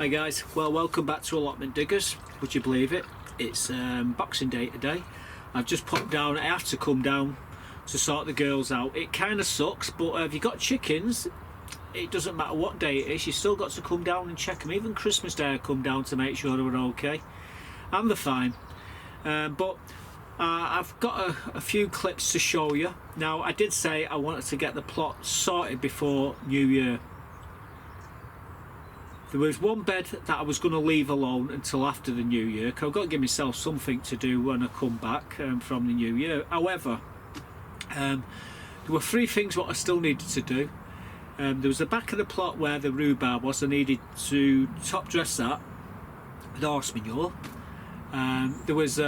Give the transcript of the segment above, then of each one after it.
Hi guys, well welcome back to Allotment Diggers. Would you believe it? It's Boxing Day today. I've just popped down, I have to come down to sort the girls out. It kind of sucks, but if you've got chickens, it doesn't matter what day it is, you still got to come down and check them. Even Christmas Day I come down to make sure they were okay. And they're fine. But I've got a few clips to show you. Now I did say I wanted to get the plot sorted before New Year. There was one bed that I was going to leave alone until after the New Year, because I've got to give myself something to do when I come back from the New Year. However, there were three things what I still needed to do. There was the back of the plot where the rhubarb was. I needed to top dress that with horse manure. There was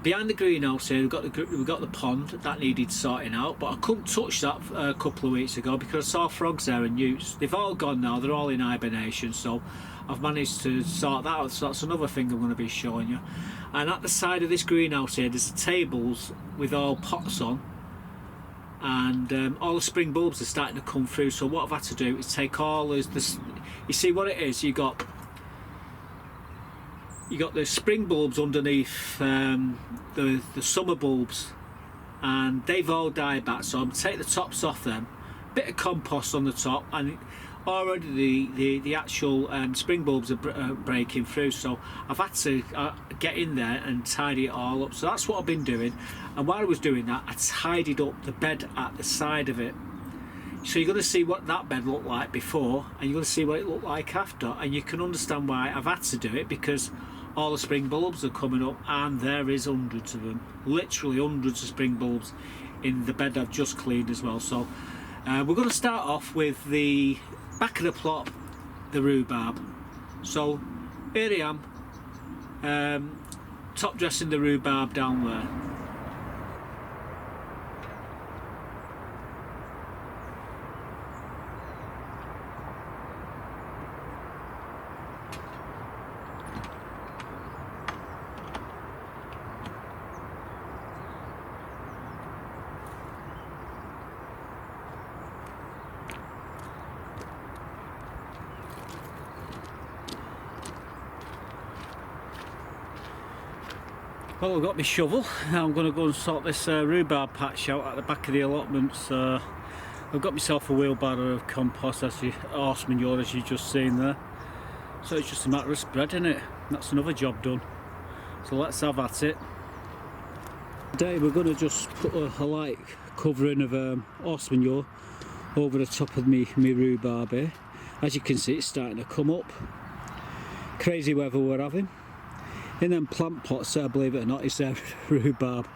behind the greenhouse here, we've got the pond that needed sorting out, but I couldn't touch that a couple of weeks ago because I saw frogs there and newts. They've all gone now, they're all in hibernation, so I've managed to sort that out. So that's another thing I'm going to be showing you. And at the side of this greenhouse here, there's tables with all pots on, and all the spring bulbs are starting to come through. So what I've had to do is take all this, you see what it is, you got the spring bulbs underneath the summer bulbs, and they've all died back, so I'm take the tops off them, bit of compost on the top, and already the actual spring bulbs are breaking through, so I've had to get in there and tidy it all up. So that's what I've been doing, and while I was doing that I tidied up the bed at the side of it. So you're going to see what that bed looked like before, and you're going to see what it looked like after, and you can understand why I've had to do it, because all the spring bulbs are coming up, and there is hundreds of them, literally hundreds of spring bulbs in the bed I've just cleaned as well. So we're going to start off with the back of the plot, the rhubarb. So here I am, top dressing the rhubarb down there. Well, I've got my shovel. Now I'm going to go and sort this rhubarb patch out at the back of the allotments. I've got myself a wheelbarrow of compost, horse manure, as you've just seen there. So it's just a matter of spreading it. That's another job done. So let's have at it. Today we're going to just put a light covering of horse manure over the top of me rhubarb here. As you can see, it's starting to come up. Crazy weather we're having. In them plant pots there, believe it or not, is there rhubarb,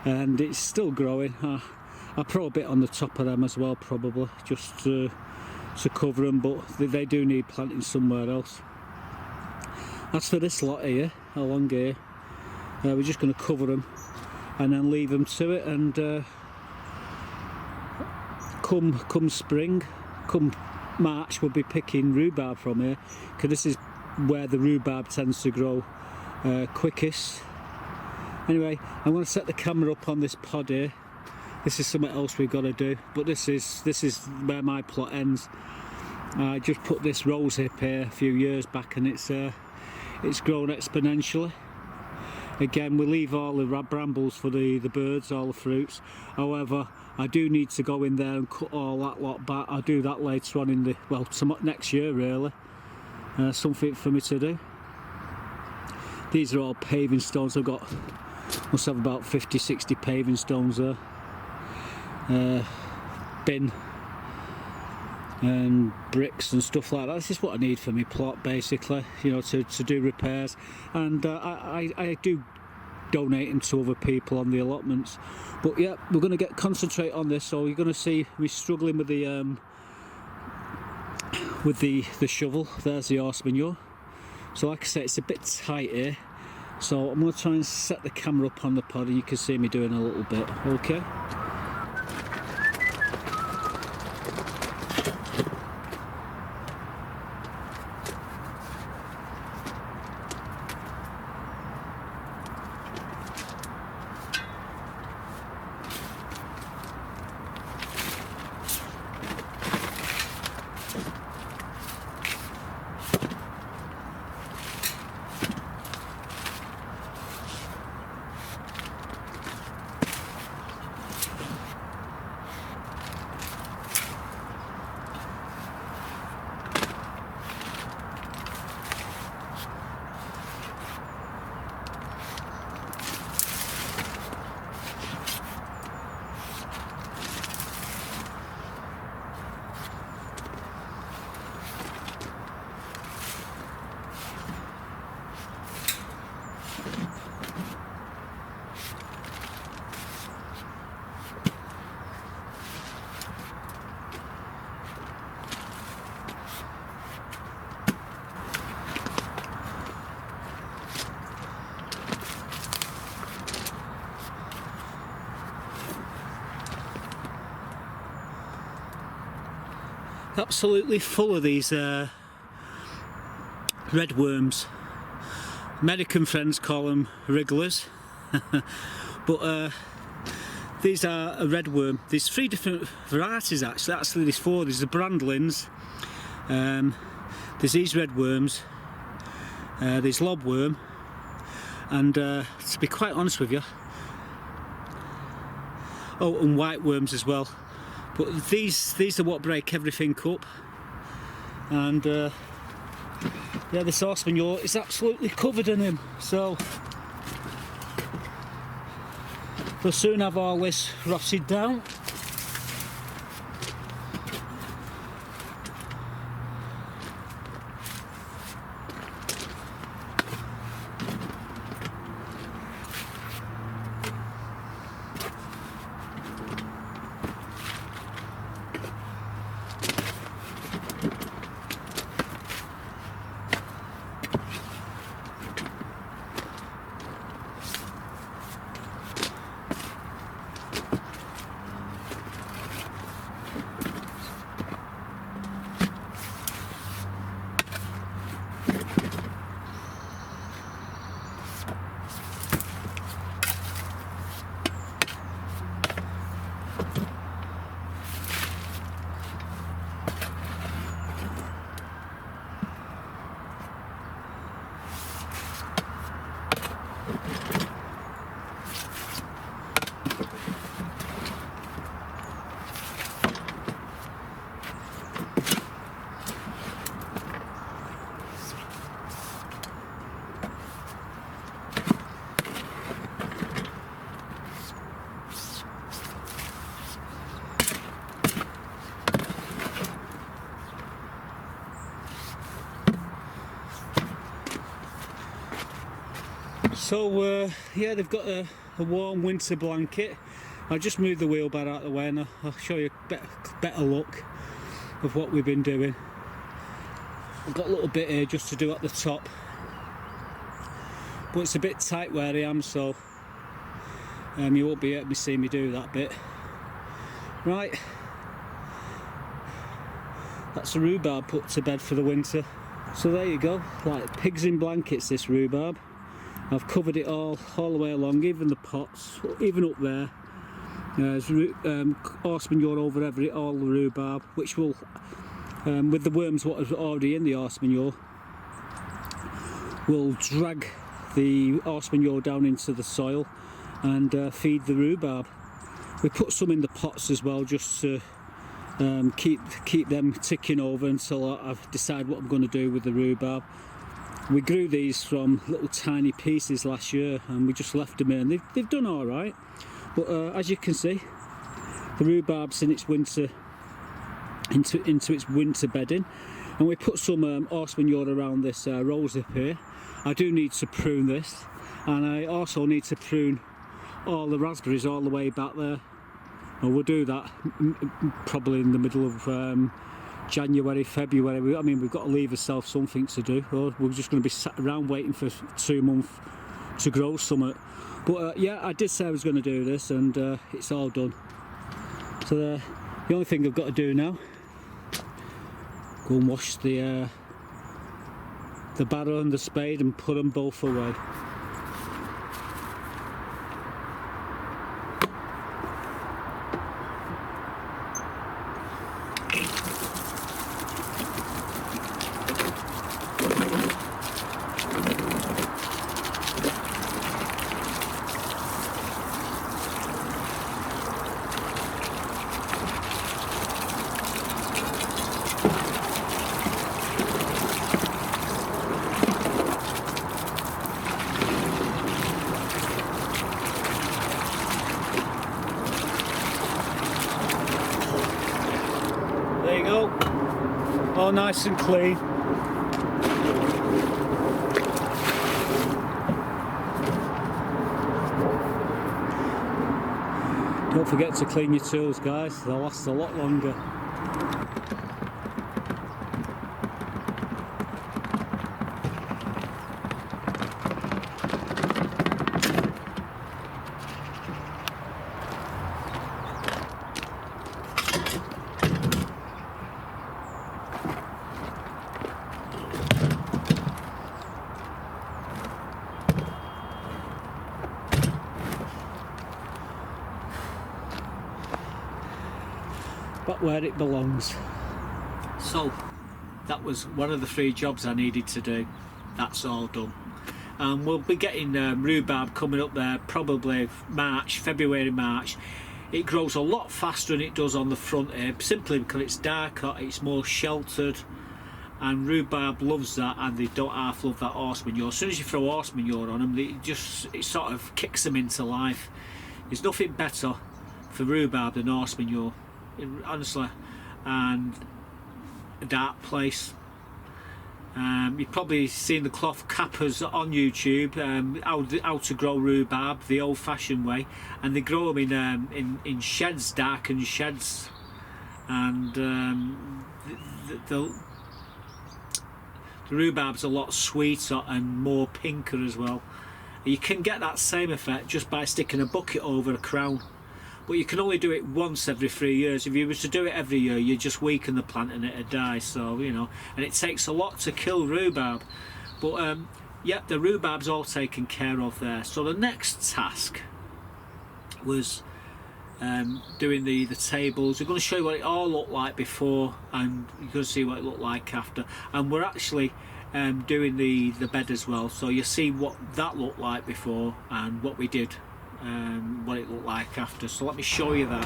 and it's still growing. I'll throw a bit on the top of them as well, probably, just to cover them, but they do need planting somewhere else. As for this lot here, along here, we're just going to cover them and then leave them to it, and come spring, come March, we'll be picking rhubarb from here, because this is where the rhubarb tends to grow quickest. Anyway, I'm going to set the camera up on this pod here. This is something else we've got to do, but this is where my plot ends. I just put this rose hip here a few years back, and it's grown exponentially. Again, we leave all the brambles for the birds, all the fruits. However, I do need to go in there and cut all that lot back. I'll do that later on in the, well, next year really. Something for me to do. These are all paving stones. I've got, must have about 50-60 paving stones there. Bin and bricks and stuff like that. This is what I need for my plot, basically, you know, to do repairs. And I do donate them to other people on the allotments. But yeah, we're going to concentrate on this. So you're going to see me struggling with the shovel. There's the horse manure. So like I say, it's a bit tight here, so I'm going to try and set the camera up on the pod, and you can see me doing a little bit, okay? absolutely full of these red worms. American friends call them wrigglers, but these are a red worm. There's 3 different varieties actually there's 4. There's the brandlings, there's these red worms, there's lobworm, and to be quite honest with you, oh, and white worms as well. But these are what break everything up, and yeah, this horseman yaw is absolutely covered in them, so we'll soon have all this rotted down. So yeah, they've got a warm winter blanket. I'll just move the wheelbarrow out of the way and I'll show you a better look of what we've been doing. I've got a little bit here just to do at the top, but it's a bit tight where I am, so you won't be able to see me do that bit. Right, that's a rhubarb put to bed for the winter. So there you go, like pigs in blankets, this rhubarb. I've covered it all the way along, even the pots, even up there. There's horseman yaw over all the rhubarb, which will, with the worms what is already in the horseman yaw, will drag the horseman yaw down into the soil and feed the rhubarb. We put some in the pots as well, just to keep them ticking over until I've decided what I'm going to do with the rhubarb. We grew these from little tiny pieces last year and we just left them in. They've done all right, but as you can see, the rhubarb's in its winter, into its winter bedding, and we put some horseman yaw around this rose up here. I do need to prune this, and I also need to prune all the raspberries all the way back there. And we'll do that probably in the middle of January, February. I mean, we've got to leave ourselves something to do, or we're just going to be sat around waiting for 2 months to grow something. But yeah, I did say I was going to do this, and it's all done. So the only thing I've got to do now, go and wash the barrow and the spade and put them both away. There you go, all nice and clean. Don't forget to clean your tools, guys, they'll last a lot longer. back where it belongs. So that was one of the 3 jobs I needed to do. That's all done. We'll be getting rhubarb coming up there probably February, March. It grows a lot faster than it does on the front here, simply because it's darker, it's more sheltered, and rhubarb loves that, and they don't half love that horse manure. As soon as you throw horse manure on them, it sort of kicks them into life. There's nothing better for rhubarb than horse manure, honestly. And a dark place. You've probably seen the cloth cappers on YouTube, how to grow rhubarb the old-fashioned way, and they grow them in sheds, darkened sheds, and the rhubarb's a lot sweeter and more pinker as well. You can get that same effect just by sticking a bucket over a crown, but you can only do it once every 3 years. If you were to do it every year, you just weaken the plant and it'd die. So, you know, and it takes a lot to kill rhubarb. But yeah, the rhubarb's all taken care of there. So the next task was doing the tables. We're going to show you what it all looked like before, and you're going to see what it looked like after. And we're actually doing the bed as well, so you see what that looked like before and what we did, what it looked like after. So let me show you that.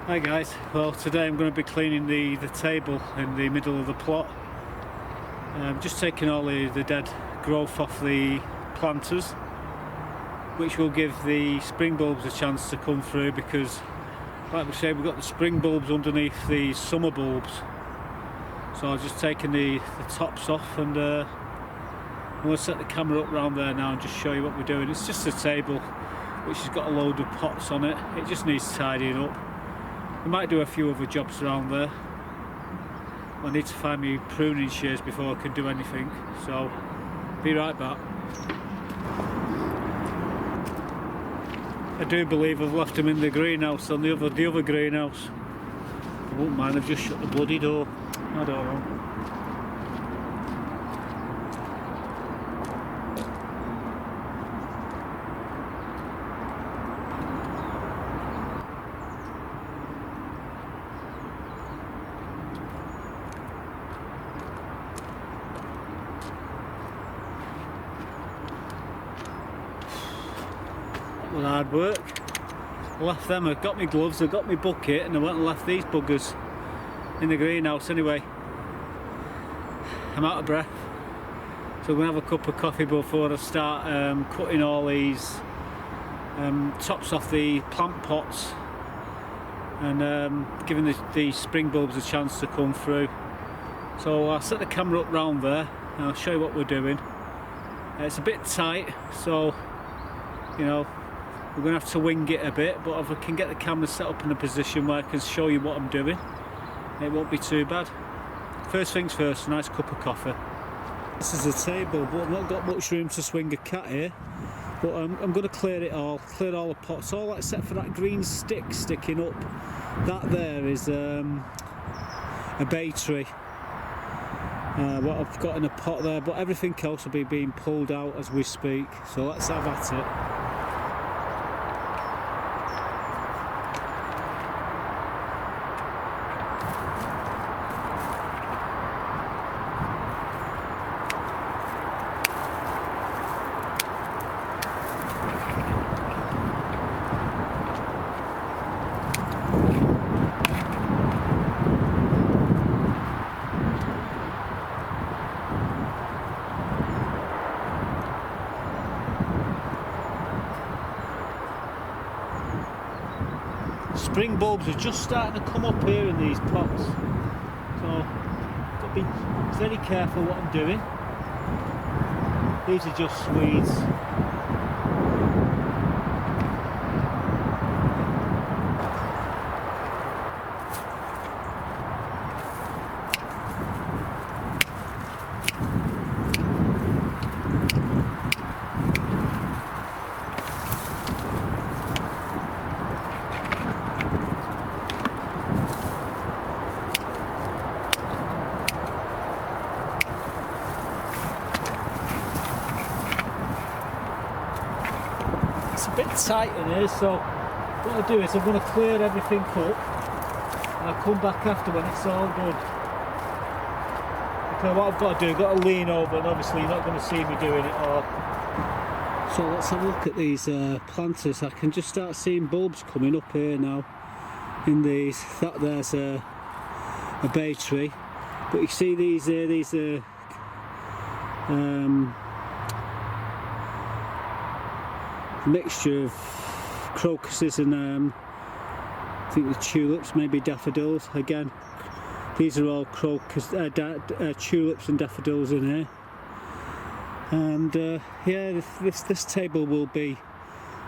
Hi guys, well today I'm going to be cleaning the table in the middle of the plot. Just taking all the dead growth off the planters, which will give the spring bulbs a chance to come through, because like we say, we've got the spring bulbs underneath the summer bulbs. So I've just taken the tops off, and I'm going to set the camera up around there now and just show you what we're doing. It's just a table which has got a load of pots on it. It just needs tidying up. We might do a few other jobs around there. I need to find me pruning shears before I can do anything, so be right back. I do believe I've left them in the greenhouse, on the other greenhouse. I won't mind, I've just shut the bloody door. I don't know. That was hard work. I left them, I got my gloves, I got my bucket, and I went and left these buggers in the greenhouse anyway. I'm out of breath, so I'm going to have a cup of coffee before I start cutting all these tops off the plant pots, and giving the spring bulbs a chance to come through. So I'll set the camera up round there and I'll show you what we're doing. It's a bit tight, so you know, we're going to have to wing it a bit, but if I can get the camera set up in a position where I can show you what I'm doing, it won't be too bad. First things first, a nice cup of coffee. This is a table, but I've not got much room to swing a cat here. But I'm going to clear all the pots, all except for that green stick sticking up. That there is a bay tree. What I've got in a pot there, but everything else will be being pulled out as we speak. So let's have at it. Spring bulbs are just starting to come up here in these pots, so I've got to be very careful what I'm doing. These are just Swedes. it's a bit tight in here, so what I'll do is I'm going to clear everything up and I'll come back after when it's all done. Okay, what I've got to do, I've got to lean over, and obviously you're not going to see me doing it all. So let's have a look at these planters. I can just start seeing bulbs coming up here now in these. That there's a bay tree, but you see these mixture of crocuses and I think the tulips, maybe daffodils. Again, these are all crocus, tulips and daffodils in here. And yeah, this table will be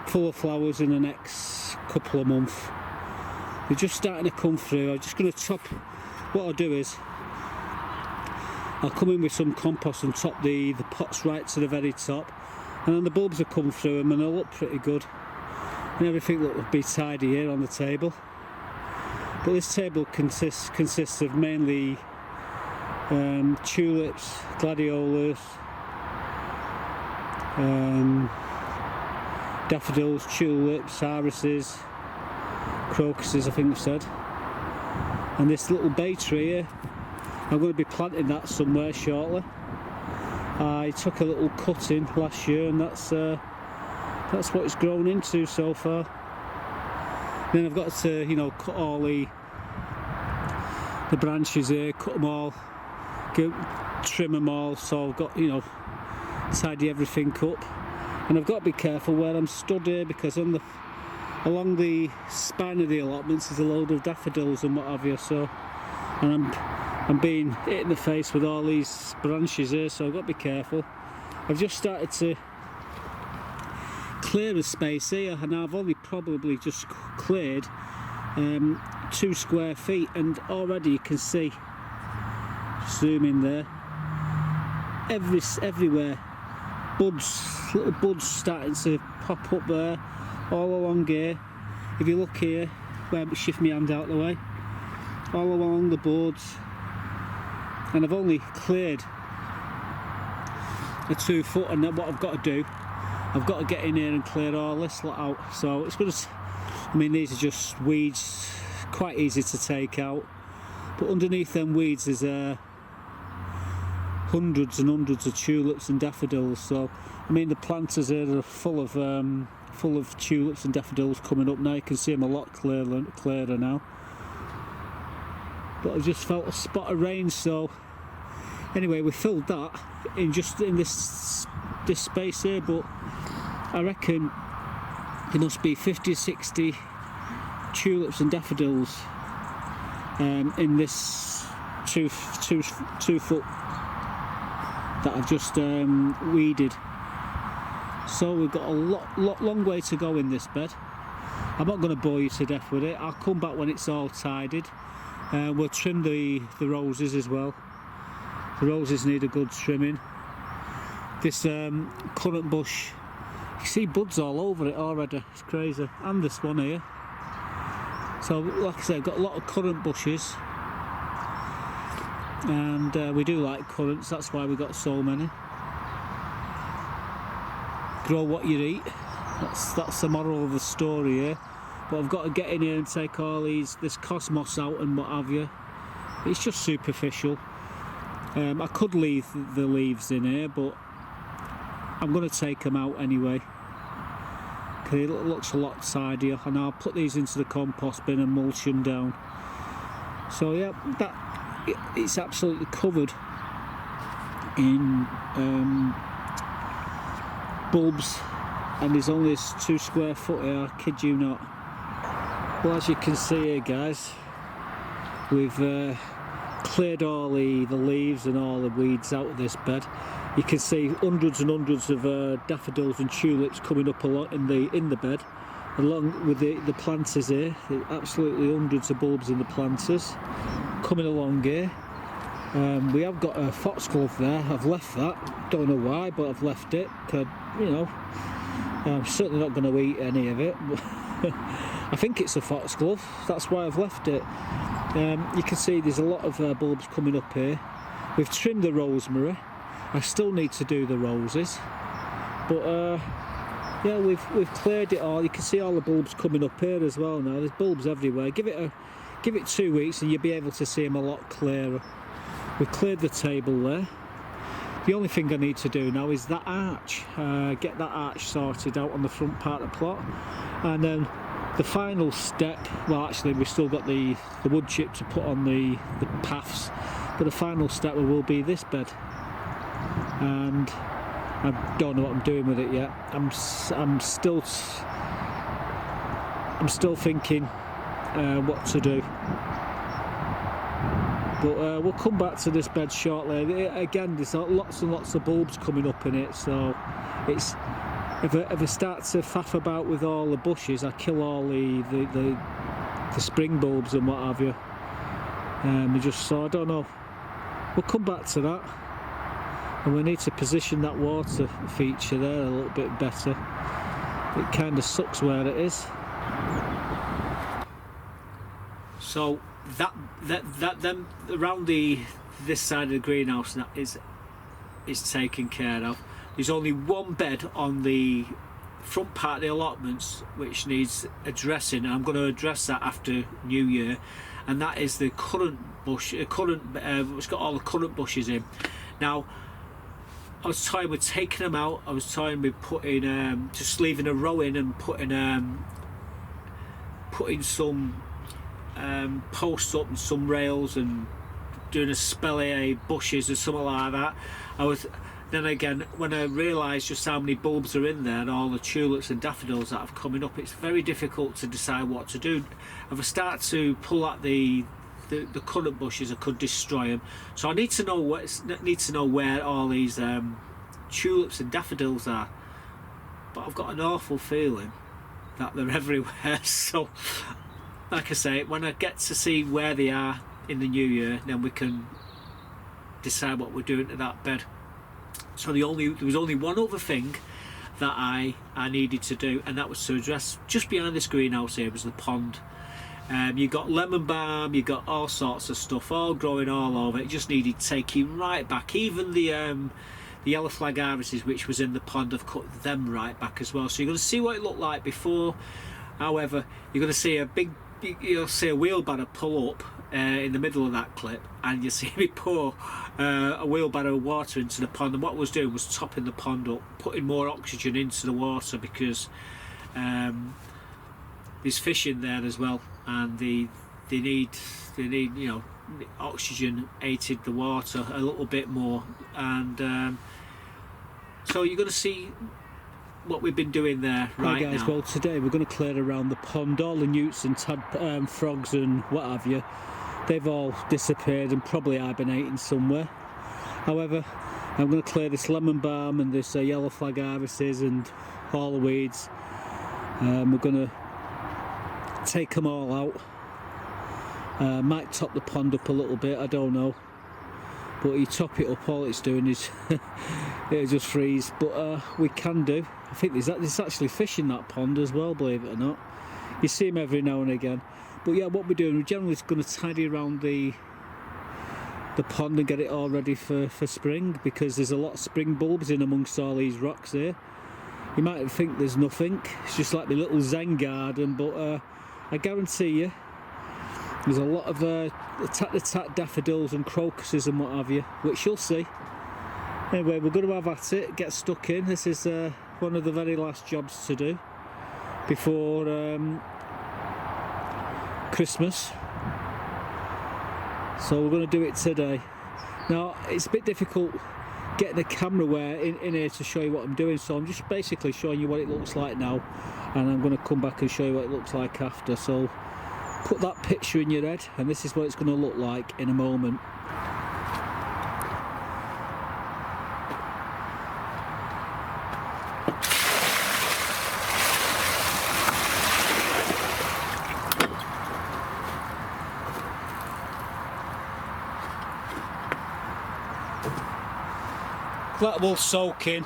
full of flowers in the next couple of months. They're just starting to come through. I'm just going to top. What I'll do is I'll come in with some compost and top the pots right to the very top, and then the bulbs will come through them and they'll look pretty good, and everything will be tidy here on the table. But this table consists of mainly tulips, gladiolas, daffodils, tulips, irises, crocuses, I think I've said. And this little bay tree here, I'm going to be planting that somewhere shortly. I took a little cutting last year, and that's what it's grown into so far. Then I've got to, you know, cut all the branches here, cut them all, trim them all, so I've got, you know, tidy everything up. And I've got to be careful where I'm stood here, because along the spine of the allotments there's a load of daffodils and what have you, so, and I'm being hit in the face with all these branches here, so I've got to be careful. I've just started to clear a space here, and I've only probably just cleared 2 square feet, and already you can see, zoom in there, everywhere buds, little buds starting to pop up there, all along here. If you look here, shift my hand out the way, all along the boards, and I've only cleared a 2 foot, and then what I've got to do, I've got to get in here and clear all this lot out. So it's going to, I mean, these are just weeds, quite easy to take out, but underneath them weeds is hundreds and hundreds of tulips and daffodils. So I mean, the planters here are full of tulips and daffodils coming up now. You can see them a lot clearer now. But I just felt a spot of rain, so anyway, we filled that in this space here. But I reckon there must be 50 or 60 tulips and daffodils in this two foot that I've just weeded. So we've got a long way to go in this bed. I'm not going to bore you to death with it. I'll come back when it's all tidied. We'll trim the roses as well. The roses need a good trimming. This currant bush, you see buds all over it already, it's crazy. And this one here. So like I said, I've got a lot of currant bushes, and we do like currants, that's why we got so many. Grow what you eat, that's the moral of the story here. But I've got to get in here and take all this cosmos out and what have you. It's just superficial. I could leave the leaves in here, but I'm going to take them out anyway, because it looks a lot tidier, and I'll put these into the compost bin and mulch them down. So yeah, it's absolutely covered in bulbs, and there's only 2 square foot here, I kid you not. Well, as you can see here, guys, we've cleared all the leaves and all the weeds out of this bed. You can see hundreds and hundreds of daffodils and tulips coming up a lot in the bed, along with the planters here. Absolutely hundreds of bulbs in the planters coming along here. We have got a foxglove there. I've left that, don't know why, but I've left it, because, you know, I'm certainly not going to eat any of it. I think it's a foxglove, that's why I've left it. You can see there's a lot of bulbs coming up here. We've trimmed the rosemary. I still need to do the roses, but yeah, we've cleared it all. You can see all the bulbs coming up here as well now. There's bulbs everywhere. Give it 2 weeks and you'll be able to see them a lot clearer. We've cleared the table there. The only thing I need to do now is that arch. Get that arch sorted out on the front part of the plot, and then the final step, well actually we've still got the wood chip to put on the paths, but the final step will be this bed, and I don't know what I'm doing with it yet. I'm still thinking what to do, but we'll come back to this bed shortly. Again, there's lots and lots of bulbs coming up in it, so it's if I start to faff about with all the bushes, I kill all the spring bulbs and what have you. So I don't know. We'll come back to that, and we need to position that water feature there a little bit better. It kind of sucks where it is. So them around this side of the greenhouse now is taken care of. There's only one bed on the front part of the allotments which needs addressing, and I'm going to address that after New Year, and that is the currant bush. It's got all the currant bushes in. Now, I was toying with taking them out. I was toying with putting just leaving a row in and putting some posts up and some rails and doing a spellier bushes or something like that. Then again, when I realised just how many bulbs are in there and all the tulips and daffodils that have coming up, it's very difficult to decide what to do. If I start to pull at the currant bushes, I could destroy them. So I need to know where all these tulips and daffodils are. But I've got an awful feeling that they're everywhere. So, like I say, when I get to see where they are in the new year, then we can decide what we're doing to that bed. So there was only one other thing that I needed to do, and that was to address just behind this greenhouse here was the pond. You got lemon balm, you got all sorts of stuff all growing all over. It just needed taking right back. Even the yellow flag irises which was in the pond, I've cut them right back as well. So you're going to see what it looked like before. However, you're going to see you'll see a wheelbarrow pull up in the middle of that clip, and you see me pour a wheelbarrow of water into the pond. And what I was doing was topping the pond up, putting more oxygen into the water, because there's fish in there as well, and they need oxygen aided the water a little bit more. And so you're going to see what we've been doing there right guys, now. Well, today we're going to clear around the pond. All the newts and frogs and what have you, they've all disappeared and probably hibernating somewhere. However, I'm going to clear this lemon balm and this yellow flag irises and all the weeds. We're going to take them all out. Might top the pond up a little bit, I don't know. But you top it up, all it's doing is it'll just freeze. But we can do. I think there's actually fish in that pond as well, believe it or not. You see them every now and again. But yeah, what we're doing, we're generally going to tidy around the pond and get it all ready for spring, because there's a lot of spring bulbs in amongst all these rocks here. You might think there's nothing. It's just like the little Zen garden, but I guarantee you there's a lot of tat daffodils and crocuses and what have you, which you'll see. Anyway, we're going to have at it, get stuck in. This is one of the very last jobs to do before Christmas. So we're going to do it today. Now, it's a bit difficult getting the camera in here to show you what I'm doing, so I'm just basically showing you what it looks like now, and I'm going to come back and show you what it looks like after. So put that picture in your head, and this is what it's going to look like in a moment. That will soak in,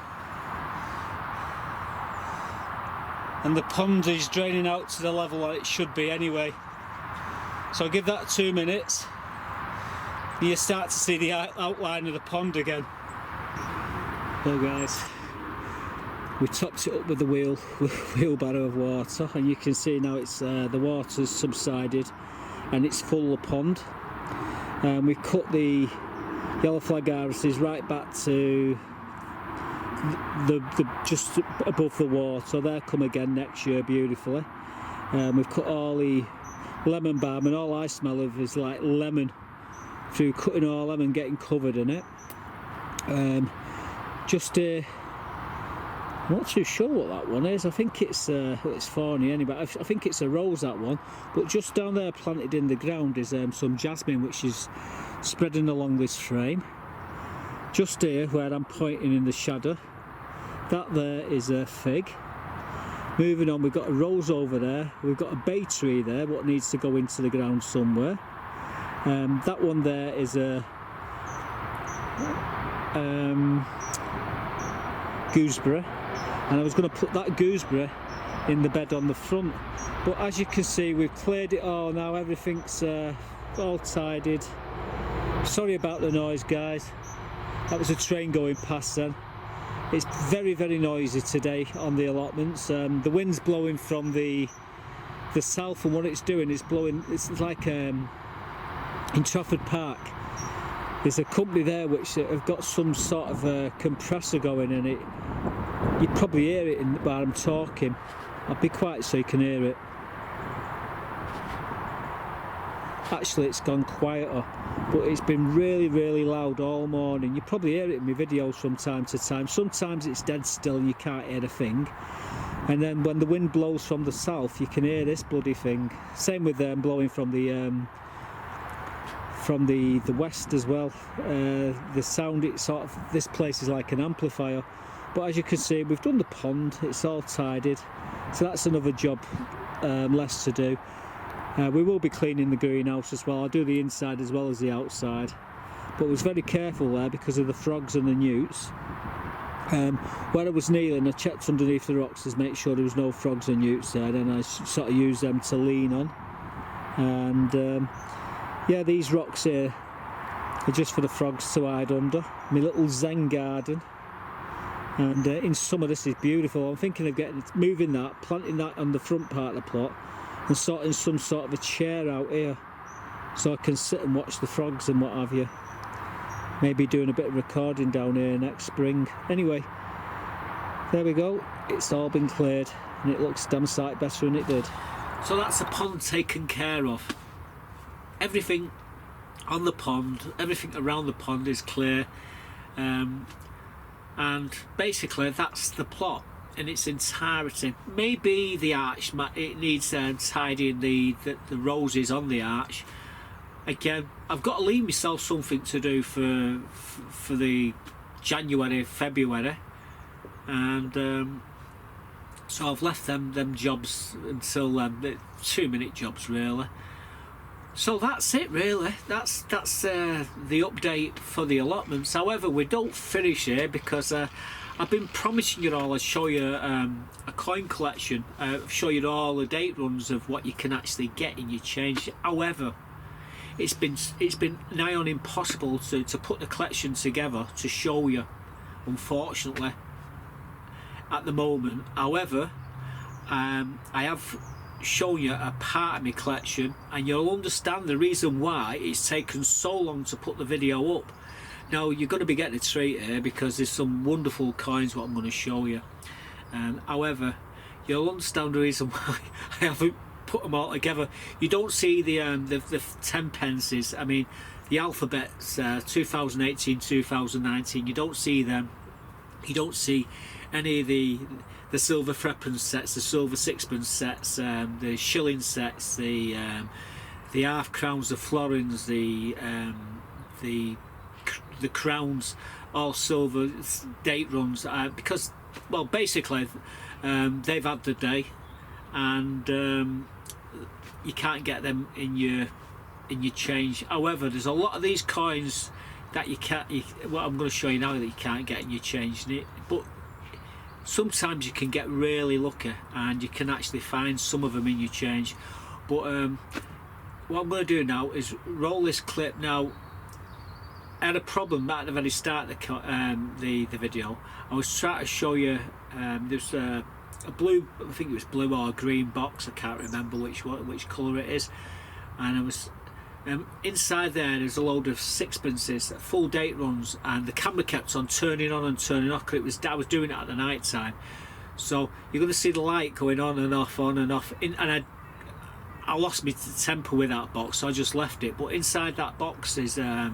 and the pond is draining out to the level that it should be anyway. So I'll give that 2 minutes, and you start to see the outline of the pond again. Well guys, we topped it up with the wheelbarrow of water, and you can see now it's the water's subsided and it's full of pond. We cut the yellow flag irises right back to the just above the water. They'll come again next year beautifully. We've cut all the lemon balm, and all I smell of is like lemon through cutting all them and getting covered in it. I'm not too sure what that one is. I think it's thorny anyway. I think it's a rose, that one. But just down there, planted in the ground, is some jasmine, which is spreading along this frame. Just here, where I'm pointing in the shadow, that there is a fig. Moving on, we've got a rose over there. We've got a bay tree there, what needs to go into the ground somewhere. That one there is a gooseberry, and I was going to put that gooseberry in the bed on the front, but as you can see, we've cleared it all now. Everything's all tidied. Sorry about the noise, guys. That was a train going past then. It's very, very noisy today on the allotments. The wind's blowing from the south, and what it's doing is blowing. It's like in Trafford Park. There's a company there which have got some sort of a compressor going, and you'd probably hear it while I'm talking. I'll be quiet so you can hear it. Actually, it's gone quieter, but it's been really, really loud all morning. You probably hear it in my videos from time to time. Sometimes it's dead still and you can't hear a thing, and then when the wind blows from the south, you can hear this bloody thing. Same with them blowing from the west as well. The sound, it sort of, this place is like an amplifier. But as you can see, we've done the pond, it's all tidied, so that's another job less to do. We will be cleaning the greenhouse as well. I'll do the inside as well as the outside, but I was very careful there because of the frogs and the newts. Where I was kneeling, I checked underneath the rocks to make sure there was no frogs and newts there, and I sort of used them to lean on. And yeah, these rocks here are just for the frogs to hide under. My little Zen garden. And in summer this is beautiful. I'm thinking of moving that, planting that on the front part of the plot, and sorting some sort of a chair out here so I can sit and watch the frogs and what have you. Maybe doing a bit of recording down here next spring. Anyway, there we go. It's all been cleared and it looks damn sight better than it did. So that's the pond taken care of. Everything on the pond, everything around the pond is clear, and basically that's the plot in its entirety. Maybe the arch, it needs tidying the roses on the arch. Again, I've got to leave myself something to do for the January, February, and so I've left them jobs until the 2-minute jobs really. So that's it really. That's the update for the allotments. However, we don't finish here because I've been promising you all I'll show you a coin collection, show you all the date runs of what you can actually get in your change. However, it's been nigh on impossible to put the collection together to show you, unfortunately, at the moment. However, I have shown you a part of my collection, and you'll understand the reason why it's taken so long to put the video up. Now you're going to be getting a treat here because there's some wonderful coins what I'm going to show you. However, you'll understand the reason why I haven't put them all together. You don't see the 10 pences. I mean, the alphabets 2018, 2019. You don't see them. You don't see any of the silver threepence sets, the silver sixpence sets, the shilling sets, the half crowns, the florins, the crowns, all silver date runs, because, well, basically they've had the day, and you can't get them in your change. However, there's a lot of these coins that you can't. What I'm going to show you now that you can't get in your change, but sometimes you can get really lucky and you can actually find some of them in your change. But what I'm going to do now is roll this clip. Now, I had a problem at the very start of the video. I was trying to show you there's a blue, I think it was blue or green box, I can't remember which colour it is, and I was inside there's a load of sixpences, full date runs, and the camera kept on turning on and turning off because I was doing it at the night time. So you're going to see the light going on and off, and I lost my temper with that box, so I just left it. But inside that box is there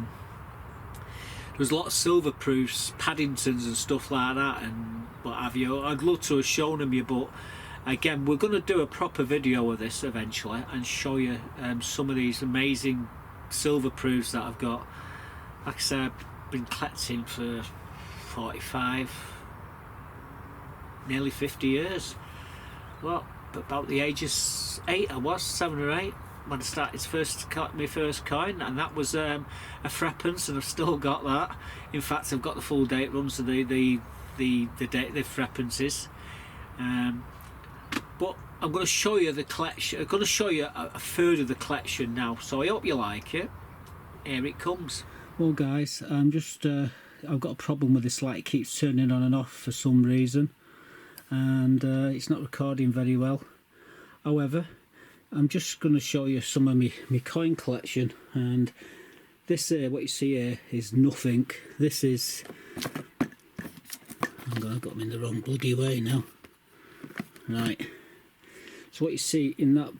was a lot of silver proofs, Paddingtons and stuff like that, and what have you. I'd love to have shown them you, but again, we're going to do a proper video of this eventually and show you some of these amazing silver proofs that I've got. Like I said, I've been collecting for 45, nearly 50 years. Well, about the age of 8 I was, 7 or 8, when I started my first coin, and that was a threepence, and I've still got that. In fact, I've got the full date runs of the threepences. But I'm going to show you the collection. I'm going to show you a third of the collection now, so I hope you like it. Here it comes. Well guys, I'm just I've got a problem with this light. It keeps turning on and off for some reason, and it's not recording very well. However, I'm just going to show you some of my coin collection, and this what you see here is nothing. This is, I've got them in the wrong bloody way now. Right, so what you see in that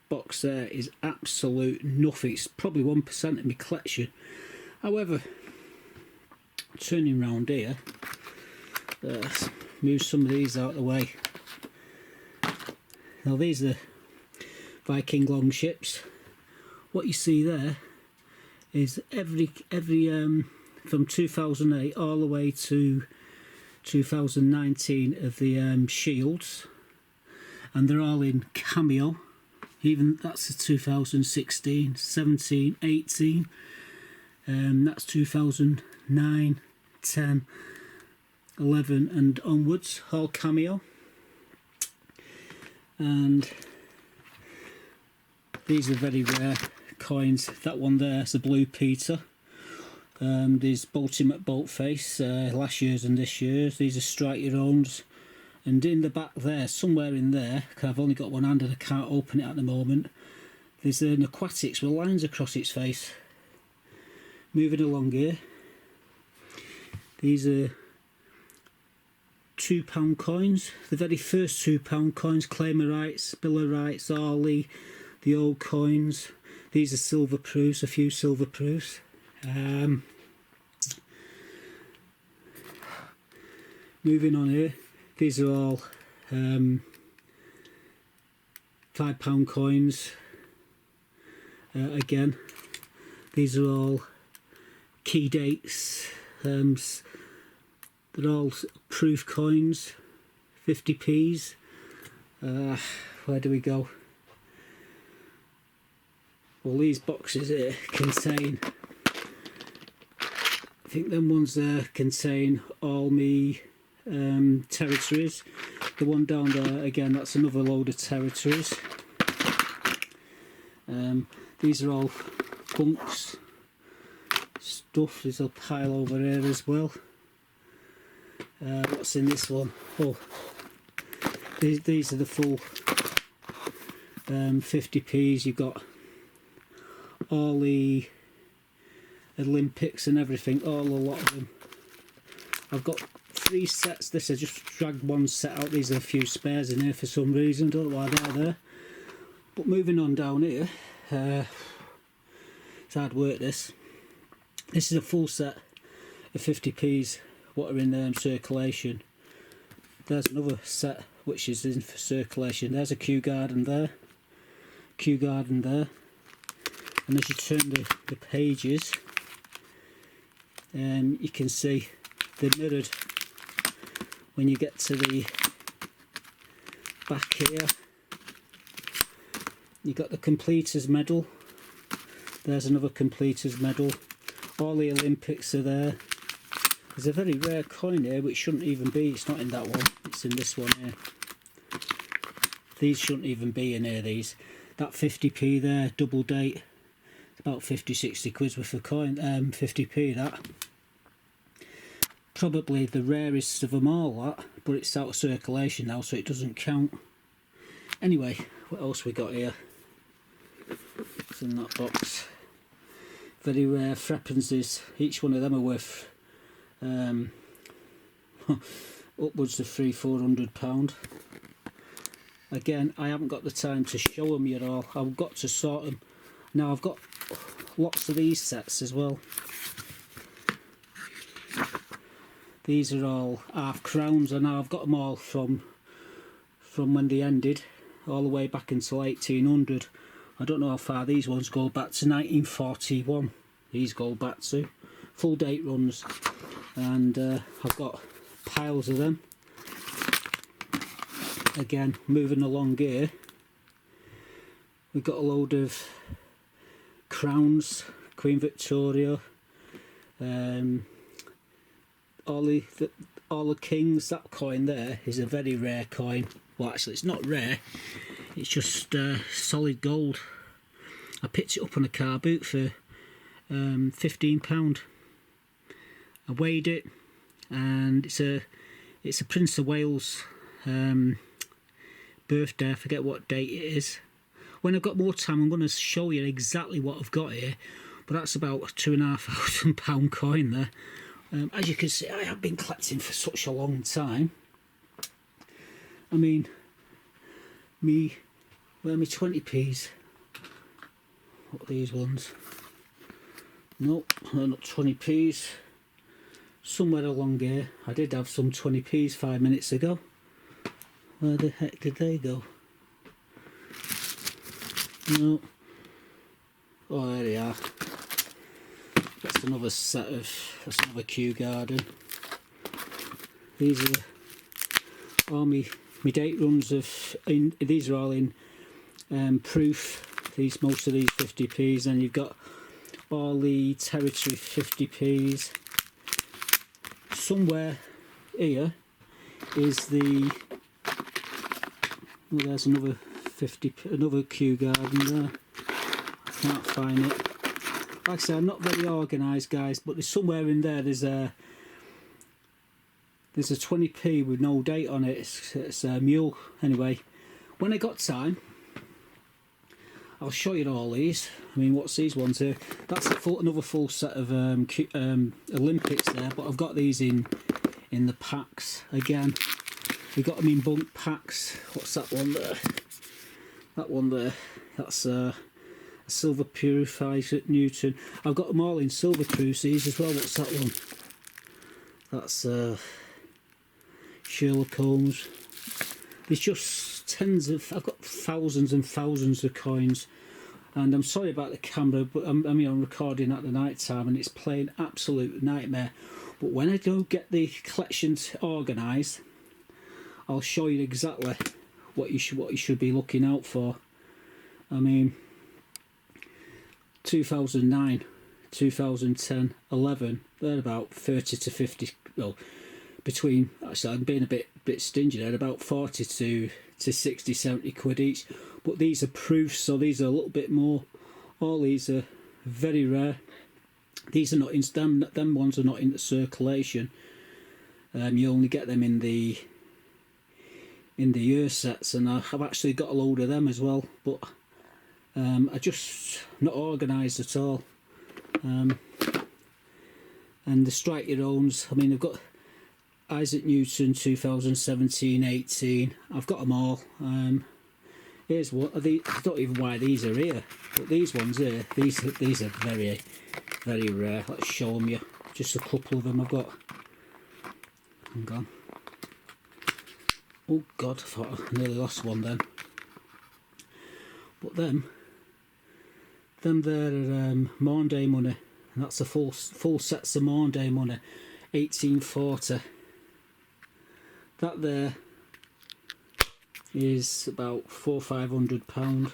box there is absolute nothing. It's probably 1% of my collection. However, turning round here, move some of these out of the way. Now these are Viking longships. What you see there is every from 2008 all the way to 2019 of the shields, and they're all in cameo. Even that's the 2016, 17, 18, that's 2009, 10, 11 and onwards, all cameo. And these are very rare coins. That one there is a Blue Peter. These Ultimate Boatface, last year's and this year's. These are Strike Your Owns. And in the back there, somewhere in there, because I've only got one hand and I can't open it at the moment, there's an Aquatics with lines across its face. Moving along here, these are £2 coins, the very first £2 coins, Claimorites, Billerites, Orley, the old coins. These are silver proofs, a few silver proofs. Moving on here, these are all £5 coins. Again, these are all key dates. They're all proof coins, 50p's. Where do we go? Well, these boxes here contain, I think them ones there contain all me territories. The one down there, again, that's another load of territories. These are all bunks stuff. There's a pile over here as well. What's in this one? Oh, these are the full 50p's. You've got all the Olympics and everything, a lot of them. I've got 3 sets. This I just dragged one set out. These are a few spares in here for some reason, don't know why they're there. But moving on down here, it's hard work this. This is a full set of 50p's what are in there in circulation. There's another set which is in for circulation. There's a Kew Garden there, Kew Garden there, and as you turn the pages, you can see they're mirrored when you get to the back here. You've got the Completers Medal. There's another Completers Medal. All the Olympics are there. There's a very rare coin here which shouldn't even be. It's not in that one. It's in this one here. These shouldn't even be in here, these. That 50p there, double date. about 50-60 quid worth of coin, 50p that. Probably the rarest of them all, that, but it's out of circulation now, so it doesn't count. Anyway, what else we got here? It's in that box. Very rare Freppenses. Each one of them are worth upwards of £300-400. Again, I haven't got the time to show them yet all. I've got to sort them. Now I've got lots of these sets as well. These are all half crowns, and now I've got them all from when they ended, all the way back until 1800. I don't know how far these ones go back to 1941. These go back to full date runs, and I've got piles of them. Again, moving along here, we've got a load of crowns, Queen Victoria, all the kings. That coin there is a very rare coin. Well, actually it's not rare, it's just solid gold. I picked it up on a car boot for £15. I weighed it, and it's a Prince of Wales birthday. I forget what date it is. When I've got more time, I'm going to show you exactly what I've got here, but that's about a £2,500 coin there. As you can see, I have been collecting for such a long time. I mean, where are my 20p's? What are these ones? Nope, they're not 20p's. Somewhere along here, I did have some 20p's 5 minutes ago. Where the heck did they go? No. Oh, there they are. That's another set of, that's another Kew Garden. These are all my date runs of, these are all in proof. Most of these 50p's, and you've got all the territory 50p's. Somewhere here is the, well, there's another 50p, another Kew Garden there. I can't find it. Like I say, I'm not very organised, guys, but there's somewhere in there, there's a 20p with no date on it. It's a mule. Anyway, when I got time, I'll show you all these. I mean, what's these ones here? That's another full set of Olympics there, but I've got these in the packs again. We got them in bunk packs. What's that one there? That one there. That's a silver purified at Newton. I've got them all in silver cruces as well. What's that one? That's Sherlock Holmes. There's just tens of, I've got thousands and thousands of coins, and I'm sorry about the camera, but I'm recording at the night time and it's playing absolute nightmare. But when I do get the collections organised, I'll show you exactly what you should be looking out for. I mean, 2009, 2010, 11, they're about 30 to 50, well, between, actually I'm being a bit stingy there, about 40 to 60, 70 quid each. But these are proofs, so these are a little bit more. All these are very rare. These are not in, them ones are not in the circulation. You only get them in the year sets, and I've actually got a load of them as well, but I just not organised at all. And the strike your owns, I mean, I've got Isaac Newton 2017-18. I've got them all. Here's what I don't even why these are here, but these ones here, these are very, very rare. Let's show them you. Just a couple of them I've got. Hang on. Oh God, I thought I nearly lost one then. But them there are Maundy money, and that's a full sets of Maundy money, 1840. That there is about £400-500.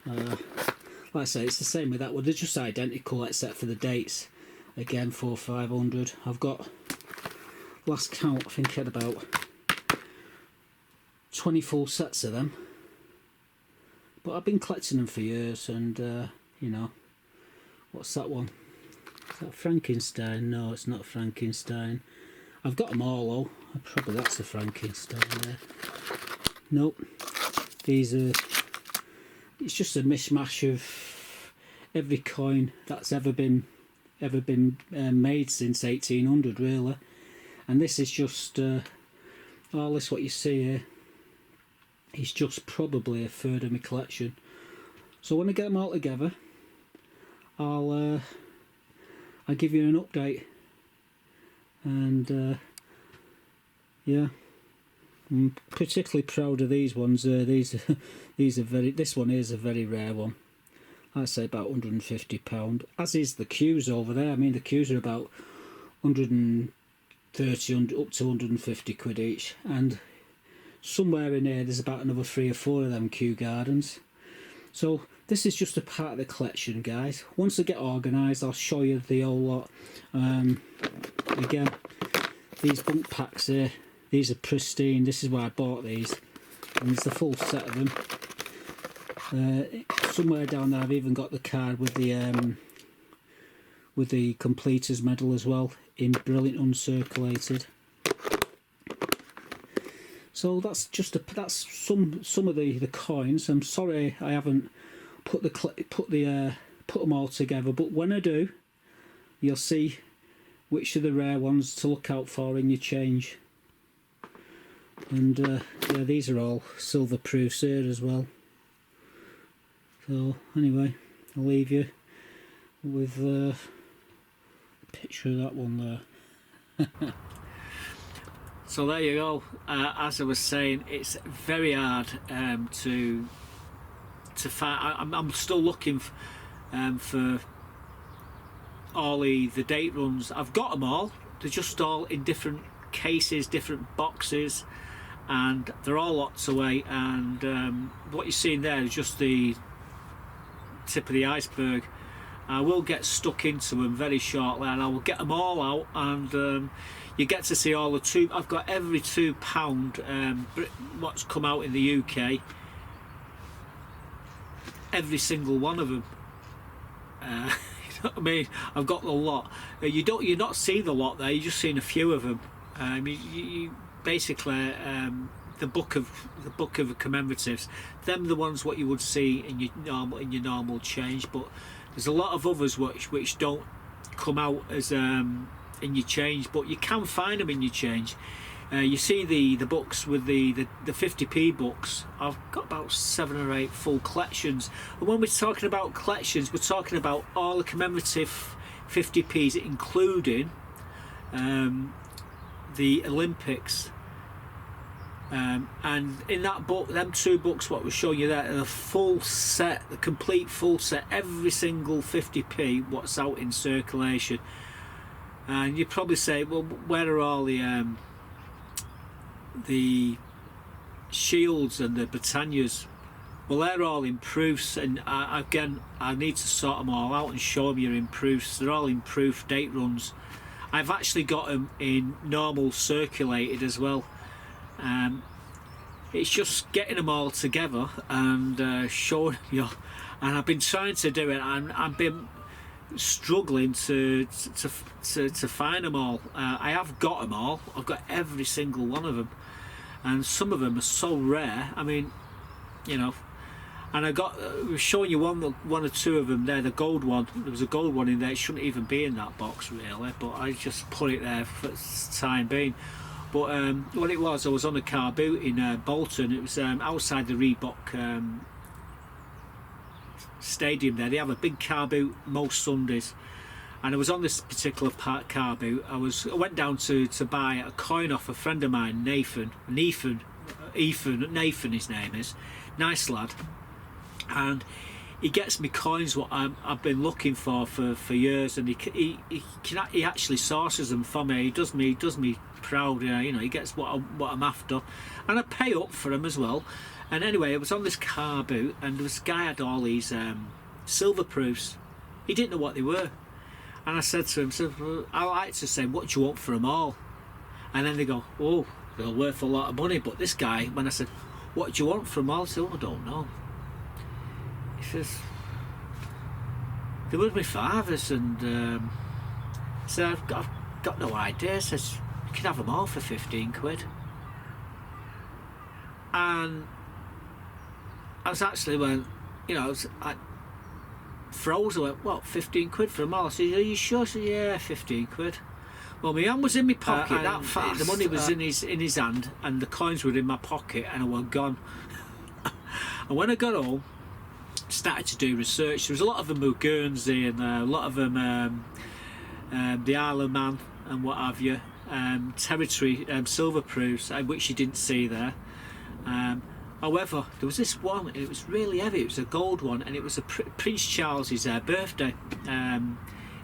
Like I say, it's the same with that one. They're just identical except for the dates. Again, 400-500. I've got, last count, I think I had about 20 full sets of them. But I've been collecting them for years, and you know. What's that one? Is that Frankenstein? No, it's not Frankenstein. I've got them all though. Probably that's a Frankenstein there. Nope. These are... It's just a mishmash of every coin that's ever been made since 1800, really. And this is just all this what you see here is just probably a third of my collection. So when I get them all together, I'll give you an update. And yeah, I'm particularly proud of these ones. These are very. This one is a very rare one. I'd say about £150. As is the cues over there. I mean, the cues are about 130 up to 150 quid each. And somewhere in here, there's about another 3 or 4 of them Kew Gardens. So this is just a part of the collection, guys. Once I get organised, I'll show you the whole lot. Again, these bunk packs here, these are pristine. This is why I bought these, and it's the full set of them. Somewhere down there, I've even got the card with the completers medal as well, in brilliant uncirculated. So that's just some of the coins. I'm sorry I haven't put them all together, but when I do, you'll see which are the rare ones to look out for in your change. And yeah, these are all silver proofs here as well. So anyway, I'll leave you with a picture of that one there. So there you go. As I was saying, it's very hard to find. I'm still looking for all the date runs. I've got them all. They're just all in different cases, different boxes, and they're all locked away. And what you're seeing there is just the tip of the iceberg. I will get stuck into them very shortly, and I will get them all out, and you get to see all the I've got every £2 what's come out in the UK, every single one of them. You know what I mean? I've got the lot. You're not seeing the lot there. You're just seeing a few of them. You basically the book of commemoratives. Them are the ones what you would see in your normal change. But there's a lot of others which don't come out as in your change, but you can find them in your change. You see the books with the 50p books. I've got about 7 or 8 full collections, and when we're talking about collections, we're talking about all the commemorative 50p's, including the Olympics. And in that book, them 2 books what we're showing you there, the full set, the complete full set, every single 50p what's out in circulation. And you probably say, well, where are all the shields and the Britannias? Well, they're all in proofs, and again, I need to sort them all out and show them you're in proofs. They're all in proof date runs. I've actually got them in normal circulated as well. It's just getting them all together and showing you. And I've been trying to do it, and I've been struggling to find them all. I have got them all. I've got every single one of them, and some of them are so rare. I mean, you know. And I was showing you one or two of them there. The gold one. There was a gold one in there. It shouldn't even be in that box really, but I just put it there for the time being. But what it was, I was on a car boot in Bolton. It was outside the Reebok stadium there. They have a big car boot most Sundays, and I was on this particular car boot. I went down to buy a coin off a friend of mine, Nathan, his name is, nice lad, and he gets me coins what I've been looking for years, and he actually sources them for me. He does me proud. You know, he gets what I'm after, and I pay up for them as well. And anyway, I was on this car boot, and this guy had all these silver proofs. He didn't know what they were, and I said to him, I like to say, what do you want for them all? And then they go, oh, they're worth a lot of money. But this guy, when I said, what do you want for them all? I said, oh, I don't know. He says, They were my father's, and so I've got no idea. Says you can have them all for 15 quid. And I was actually went, you know, I froze. I went, what, 15 quid for them all? I said, are you sure? I said, yeah, 15 quid. Well, my hand was in my pocket that fast. The money was in his hand, and the coins were in my pocket, and I was gone. And when I got home, started to do research. There was a lot of them were Guernsey, and a lot of them the Isle of Man and what have you, territory silver proofs, which you didn't see there. However, there was this one, and it was really heavy. It was a gold one, and it was a Prince Charles's birthday.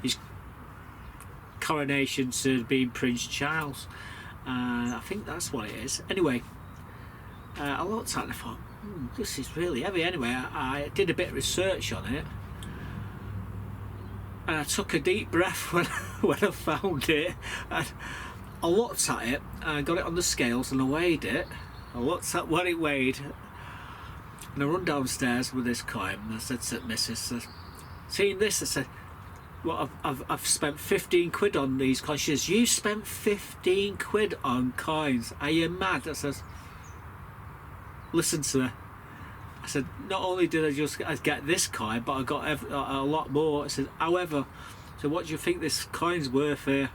His coronation to being Prince Charles. I think that's what it is. Anyway, I looked at it and I thought, this is really heavy. Anyway, I did a bit of research on it, and I took a deep breath when I found it. And I looked at it, and I got it on the scales, and I weighed it. I looked at what it weighed, and I run downstairs with this coin, and I said to Mrs. Seeing this, I said, well, I've spent 15 quid on these coins. She says, you spent 15 quid on coins? Are you mad? I says, listen to her. I said, not only did I get this coin, but I got a lot more. I said, however, so what do you think this coin's worth here?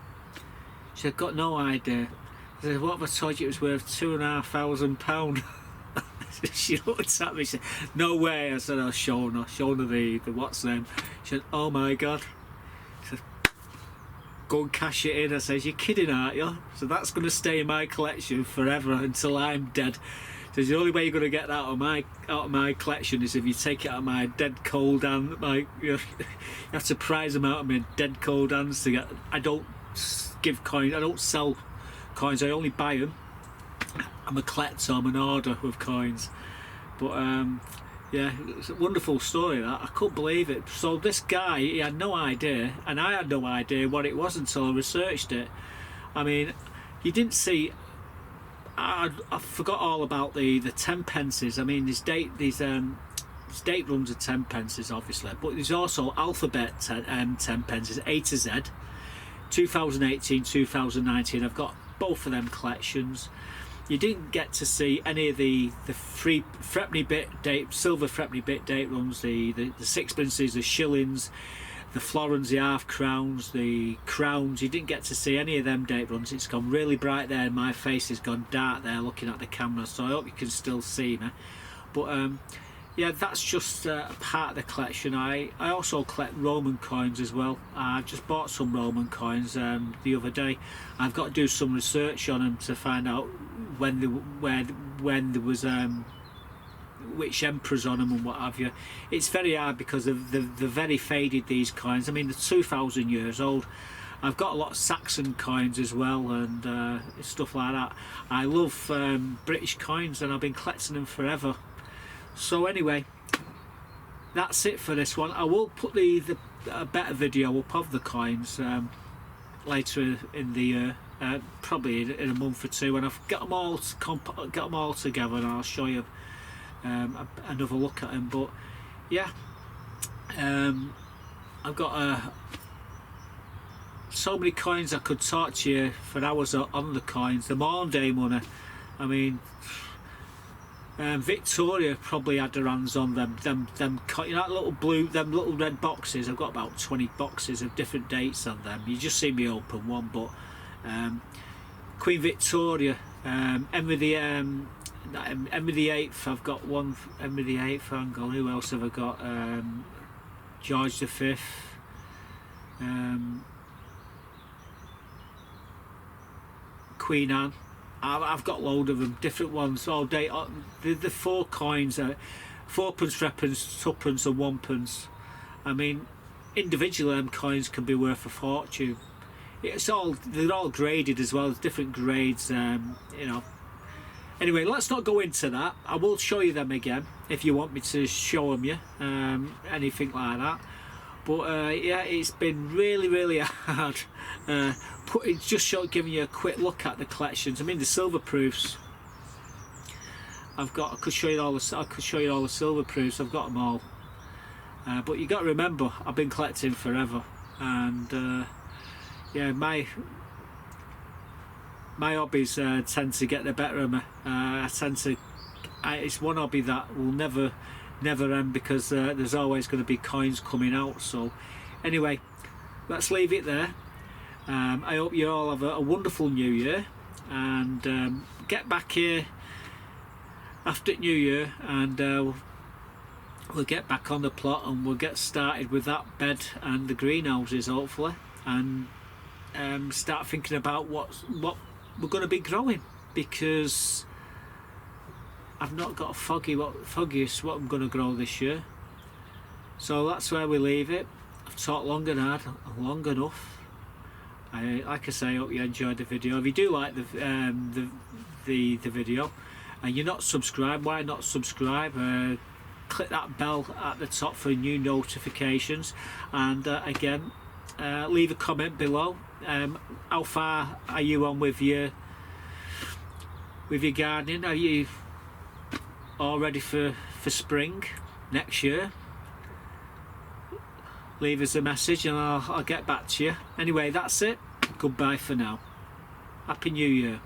She said, got no idea. I said, what have I told you it was worth £2,500? She looked at me, she said, no way. I said, I'll show her the what's name. She said, oh my God. She said, go and cash it in. I said, you're kidding, aren't you? So that's going to stay in my collection forever until I'm dead. So the only way you're going to get that out of my collection is if you take it out of my dead cold hand. You have to prize them out of my dead cold hands to get. I don't give coins. I don't sell coins. I only buy them. I'm a collector. I'm an order with coins. But yeah, it's a wonderful story. That I couldn't believe it. So this guy, he had no idea, and I had no idea what it was until I researched it. I mean, you didn't see. I forgot all about the 10 pences. I mean, these date runs of 10 pences, obviously, but there's also alphabet 10 pences, A to Z, 2018, 2019. I've got both of them collections. You didn't get to see any of the free threepenny bit date, silver threepenny bit date runs, the sixpences, the shillings, the florins, the half crowns, the crowns. You didn't get to see any of them date runs. It's gone really bright there, and my face has gone dark there looking at the camera, so I hope you can still see me. But yeah, that's just part of the collection. I also collect Roman coins as well. I've just bought some Roman coins the other day. I've got to do some research on them to find out when there was which emperors on them and what have you. It's very hard because of the very faded, these coins. I mean, they're 2,000 years old. I've got a lot of Saxon coins as well, and stuff like that. I love British coins, and I've been collecting them forever. So anyway, that's it for this one. I will put a better video up of the coins later in the year, probably in a month or two, when I've got them all together, and I'll show you another look at them. But yeah, I've got so many coins. I could talk to you for hours on the coins. The modern day money, I mean, Victoria probably had her hands on them you know, that little blue, them little red boxes. I've got about 20 boxes of different dates on them. You just see me open one. But Queen Victoria, Henry the Eighth. I've got one. Henry the Eighth. Angle. Who else have I got? George the Fifth. Queen Anne. I've got a load of them, different ones all day. The 4 coins are 4pence, 3pence, 2pence, and 1pence. I mean, individually, them coins can be worth a fortune. They're all graded as well. There's different grades, you know. Anyway, let's not go into that. I will show you them again if you want me to show them you, anything like that. But yeah, it's been really hard giving you a quick look at the collections. I mean, the silver proofs. I could show you all the silver proofs. I've got them all. But you got to remember, I've been collecting forever, and yeah, my hobbies tend to get the better of me. It's one hobby that will never end, because there's always going to be coins coming out. So anyway, let's leave it there. I hope you all have a wonderful new year, and get back here after New Year, and we'll get back on the plot, and we'll get started with that bed and the greenhouses, hopefully, and start thinking about what we're going to be growing, because I've not got a foggiest what I'm going to grow this year. So that's where we leave it. I've talked long and hard, long enough. Like I say, I hope you enjoyed the video. If you do like the video and you're not subscribed, why not subscribe? Click that bell at the top for new notifications, and again, leave a comment below. How far are you on with your gardening? Are you all ready for spring next year? Leave us a message and I'll get back to you. Anyway, that's it. Goodbye for now. Happy New Year.